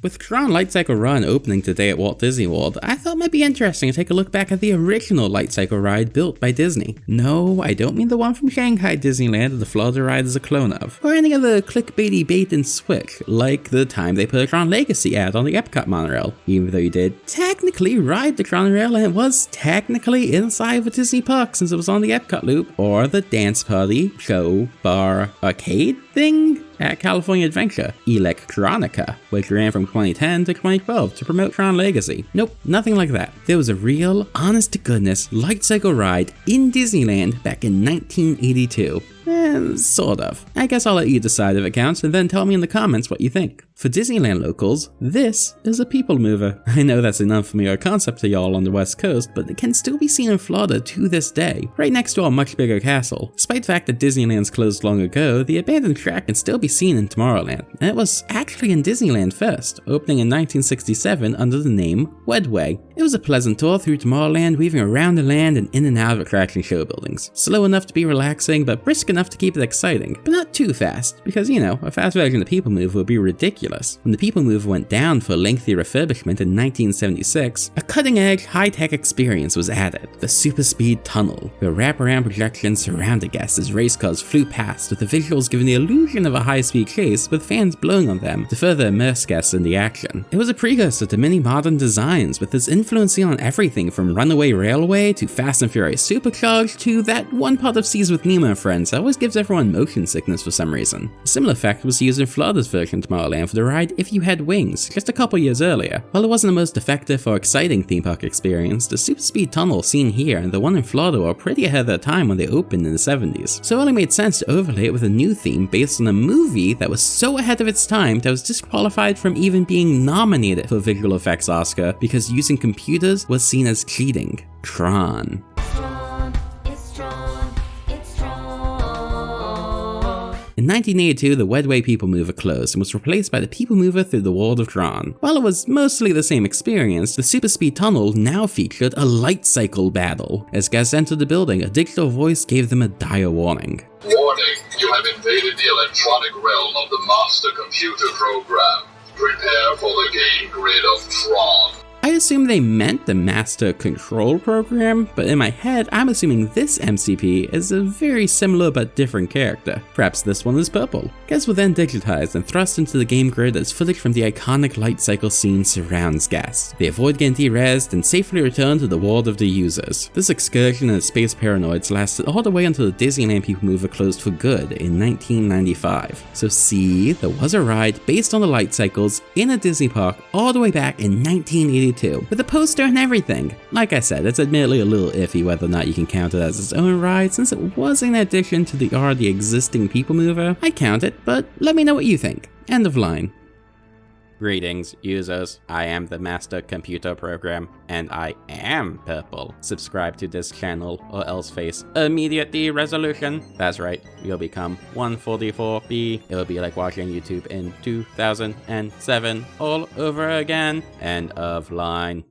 With Tron Lightcycle Run opening today at Walt Disney World, I thought it might be interesting to take a look back at the original Lightcycle ride built by Disney. No, I don't mean the one from Shanghai Disneyland that the Florida ride is a clone of, or any other clickbaity bait and switch, like the time they put a Tron Legacy ad on the Epcot monorail, even though you did technically ride the Tron-orail and it was technically inside of a Disney park since it was on the Epcot loop, or the dance party, show, bar, arcade thing at California Adventure, ElcTRONica, which ran from 2010 to 2012 to promote Tron Legacy. Nope, nothing like that. There was a real, honest-to-goodness Lightcycle ride in Disneyland back in 1982. Sort of. I guess I'll let you decide if it counts and then tell me in the comments what you think. For Disneyland locals, this is a PeopleMover. I know that's an unfamiliar concept to y'all on the West Coast, but it can still be seen in Florida to this day, right next to a much bigger castle. Despite the fact that Disneyland's closed long ago, the abandoned track can still be seen in Tomorrowland. And it was actually in Disneyland first, opening in 1967 under the name Wedway. It was a pleasant tour through Tomorrowland, weaving around the land and in and out of attraction show buildings. Slow enough to be relaxing, but brisk enough to keep it exciting, but not too fast, because you know, a fast version of the PeopleMover would be ridiculous. When the PeopleMover went down for a lengthy refurbishment in 1976, a cutting-edge, high-tech experience was added, the Super Speed Tunnel, where wraparound projections surrounded guests as race cars flew past, with the visuals giving the illusion of a high-speed chase with fans blowing on them to further immerse guests in the action. It was a precursor to many modern designs, with its influencing on everything from Runaway Railway to Fast and Furious Supercharged to that one part of Seas with Nemo and Friends that always gives everyone motion sickness for some reason. A similar effect was used in Florida's version of Tomorrowland for the ride If You Had Wings, just a couple years earlier. While it wasn't the most effective or exciting theme park experience, the Super Speed Tunnel seen here and the one in Florida were pretty ahead of their time when they opened in the 70s, so it only made sense to overlay it with a new theme based on a movie that was so ahead of its time that was disqualified from even being nominated for a Visual Effects Oscar because using computers was seen as cheating. Tron. In 1982, the Wedway PeopleMover closed and was replaced by the PeopleMover through the World of Tron. While it was mostly the same experience, the Super Speed Tunnel now featured a light cycle battle. As guests entered the building, a digital voice gave them a dire warning. Warning, you have invaded the electronic realm of the master computer program. Prepare for the game grid of Tron. I assume they meant the Master Control Program, but in my head, I'm assuming this MCP is a very similar but different character. Perhaps this one is purple. Guests were then digitized and thrust into the game grid as footage from the iconic light cycle scene surrounds guests. They avoid getting de-rezzed and safely return to the world of the users. This excursion into space paranoids lasted all the way until the Disneyland PeopleMover closed for good in 1995. So see, there was a ride based on the light cycles in a Disney park all the way back in 1982. With a poster and everything. Like I said, it's admittedly a little iffy whether or not you can count it as its own ride since it was an addition to the already existing PeopleMover. I count it, but let me know what you think. End of line. Greetings, users. I am the Master Computer Program, and I am purple. Subscribe to this channel, or else face immediate de-resolution. That's right, you'll become 144B. It'll be like watching YouTube in 2007 all over again. End of line.